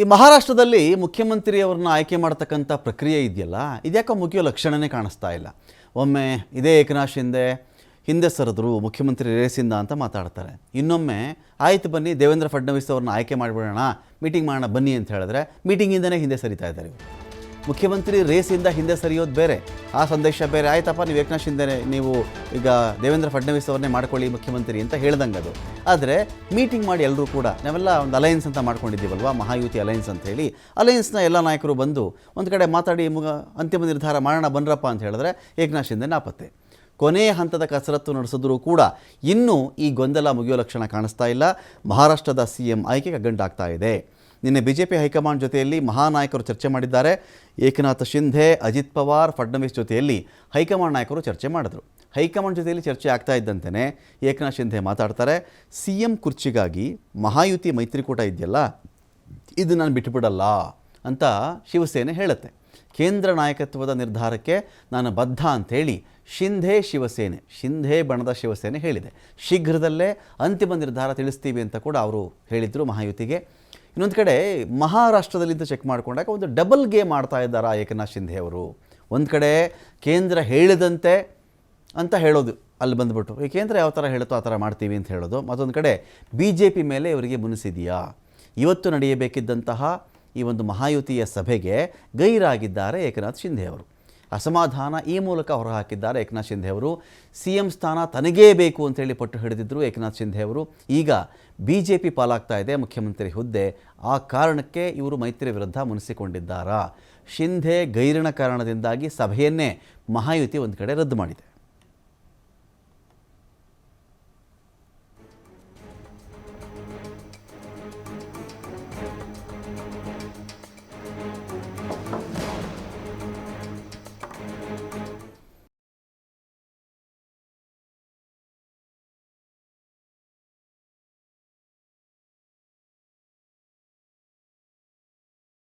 ಈ ಮಹಾರಾಷ್ಟ್ರದಲ್ಲಿ ಮುಖ್ಯಮಂತ್ರಿಯವರನ್ನ ಆಯ್ಕೆ ಮಾಡತಕ್ಕಂಥ ಪ್ರಕ್ರಿಯೆ ಇದೆಯಲ್ಲ, ಇದ್ಯಾಕೋ ಮುಗಿಯೋ ಲಕ್ಷಣನೇ ಕಾಣಿಸ್ತಾ ಇಲ್ಲ. ಒಮ್ಮೆ ಇದೇ ಏಕನಾಥ್ ಶಿಂದೆ ಹಿಂದೆ ಸರಿದ್ರು ಮುಖ್ಯಮಂತ್ರಿ ರೇಸಿಂದ ಅಂತ ಮಾತಾಡ್ತಾರೆ. ಇನ್ನೊಮ್ಮೆ ಆಯ್ತು ಬನ್ನಿ ದೇವೇಂದ್ರ ಫಡ್ನವೀಸ್ ಅವ್ರನ್ನ ಆಯ್ಕೆ ಮಾಡಿಬಿಡೋಣ, ಮೀಟಿಂಗ್ ಮಾಡೋಣ ಬನ್ನಿ ಅಂತ ಹೇಳಿದ್ರೆ ಮೀಟಿಂಗಿಂದನೇ ಹಿಂದೆ ಸರಿತಾ ಇದ್ದಾರೆ ಇವರು. ಮುಖ್ಯಮಂತ್ರಿ ರೇಸಿಂದ ಹಿಂದೆ ಸರಿಯೋದು ಬೇರೆ, ಆ ಸಂದೇಶ ಬೇರೆ. ಆಯ್ತಪ್ಪ ನೀವು ಏಕನಾಥ್ ಶಿಂದೆ ನೀವು ಈಗ ದೇವೇಂದ್ರ ಫಡ್ನವೀಸ್ ಅವ್ರನ್ನೇ ಮಾಡ್ಕೊಳ್ಳಿ ಮುಖ್ಯಮಂತ್ರಿ ಅಂತ ಹೇಳ್ದಂಗೆ ಅದು. ಆದರೆ ಮೀಟಿಂಗ್ ಮಾಡಿ ಎಲ್ಲರೂ ಕೂಡ ನಾವೆಲ್ಲ ಒಂದು ಅಲಯನ್ಸ್ ಅಂತ ಮಾಡ್ಕೊಂಡಿದ್ದೀವಲ್ವ, ಮಹಾಯುತಿ ಅಲಯನ್ಸ್ ಅಂತ ಹೇಳಿ, ಅಲಯನ್ಸ್ನ ಎಲ್ಲ ನಾಯಕರು ಬಂದು ಒಂದು ಕಡೆ ಮಾತಾಡಿ ಅಂತಿಮ ನಿರ್ಧಾರ ಮಾಡೋಣ ಬನ್ರಪ್ಪ ಅಂತ ಹೇಳಿದ್ರೆ ಏಕನಾಥ್ ಶಿಂದೆ ನಾಪತ್ತೆ. ಕೊನೆಯ ಹಂತದ ಕಸರತ್ತು ನಡೆಸಿದ್ರೂ ಕೂಡ ಇನ್ನೂ ಈ ಗೊಂದಲ ಮುಗಿಯೋ ಲಕ್ಷಣ ಕಾಣಿಸ್ತಾ ಇಲ್ಲ. ಮಹಾರಾಷ್ಟ್ರದ CM ಆಯ್ಕೆ ಕಗ್ಗಂಟಾಗ್ತಾ ಇದೆ. ನಿನ್ನೆ BJP ಹೈಕಮಾಂಡ್ ಜೊತೆಯಲ್ಲಿ ಮಹಾನಾಯಕರು ಚರ್ಚೆ ಮಾಡಿದ್ದಾರೆ. ಏಕನಾಥ್ ಶಿಂದೆ, ಅಜಿತ್ ಪವಾರ್, ಫಡ್ನವೀಸ್ ಜೊತೆಯಲ್ಲಿ ಹೈಕಮಾಂಡ್ ನಾಯಕರು ಚರ್ಚೆ ಮಾಡಿದ್ರು. ಹೈಕಮಾಂಡ್ ಜೊತೆಯಲ್ಲಿ ಚರ್ಚೆ ಆಗ್ತಾ ಇದ್ದಂತೆಯೇ ಏಕನಾಥ್ ಶಿಂದೆ ಮಾತಾಡ್ತಾರೆ. CM ಕುರ್ಚಿಗಾಗಿ ಮಹಾಯುತಿ ಮೈತ್ರಿಕೂಟ ಇದೆಯಲ್ಲ, ಇದು ನಾನು ಬಿಟ್ಟುಬಿಡಲ್ಲ ಅಂತ ಶಿವಸೇನೆ ಹೇಳುತ್ತೆ. ಕೇಂದ್ರ ನಾಯಕತ್ವದ ನಿರ್ಧಾರಕ್ಕೆ ನಾನು ಬದ್ಧ ಅಂಥೇಳಿ ಶಿಂಧೆ ಬಣದ ಶಿವಸೇನೆ ಹೇಳಿದೆ. ಶೀಘ್ರದಲ್ಲೇ ಅಂತಿಮ ನಿರ್ಧಾರ ತಿಳಿಸ್ತೀವಿ ಅಂತ ಕೂಡ ಅವರು ಹೇಳಿದರು ಮಹಾಯುತಿಗೆ. ಇನ್ನೊಂದು ಕಡೆ ಮಹಾರಾಷ್ಟ್ರದಲ್ಲಿಂದ ಚೆಕ್ ಮಾಡಿಕೊಂಡಾಗ ಒಂದು ಡಬಲ್ ಗೇಮ್ ಆಡ್ತಾ ಇದ್ದಾರೆ ಏಕನಾಥ್ ಶಿಂದೆ ಅವರು. ಒಂದು ಕಡೆ ಕೇಂದ್ರ ಹೇಳಿದಂತೆ ಅಂತ ಹೇಳೋದು, ಅಲ್ಲಿ ಬಂದುಬಿಟ್ಟು ಈ ಕೇಂದ್ರ ಯಾವ ಥರ ಹೇಳುತ್ತೋ ಆ ಥರ ಮಾಡ್ತೀವಿ ಅಂತ ಹೇಳೋದು. ಮತ್ತೊಂದು ಕಡೆ BJP ಮೇಲೆ ಇವರಿಗೆ ಮುನಿಸಿದೆಯಾ, ಇವತ್ತು ನಡೆಯಬೇಕಿದ್ದಂತಹ ಈ ಒಂದು ಮಹಾಯುತಿಯ ಸಭೆಗೆ ಗೈರಾಗಿದ್ದಾರೆ ಏಕನಾಥ್ ಶಿಂದೆ ಅವರು. ಅಸಮಾಧಾನ ಈ ಮೂಲಕ ಹೊರಹಾಕಿದ್ದಾರೆ ಏಕನಾಥ್ ಶಿಂದೆ ಅವರು. CM ಸ್ಥಾನ ತನಗೇ ಬೇಕು ಅಂತೇಳಿ ಪಟ್ಟು ಹಿಡಿದಿದ್ದರು ಏಕನಾಥ್ ಶಿಂದೆ ಅವರು. ಈಗ BJP ಪಾಲಾಗ್ತಾ ಇದೆ ಮುಖ್ಯಮಂತ್ರಿ ಹುದ್ದೆ, ಆ ಕಾರಣಕ್ಕೆ ಇವರು ಮೈತ್ರಿ ವಿರುದ್ಧ ಮುನಿಸಿಕೊಂಡಿದ್ದಾರಾ? ಶಿಂದೆ ಗೈರಿನ ಕಾರಣದಿಂದಾಗಿ ಸಭೆಯನ್ನೇ ಮಹಾಯುತಿ ಒಂದು ಕಡೆ ರದ್ದು ಮಾಡಿದೆ.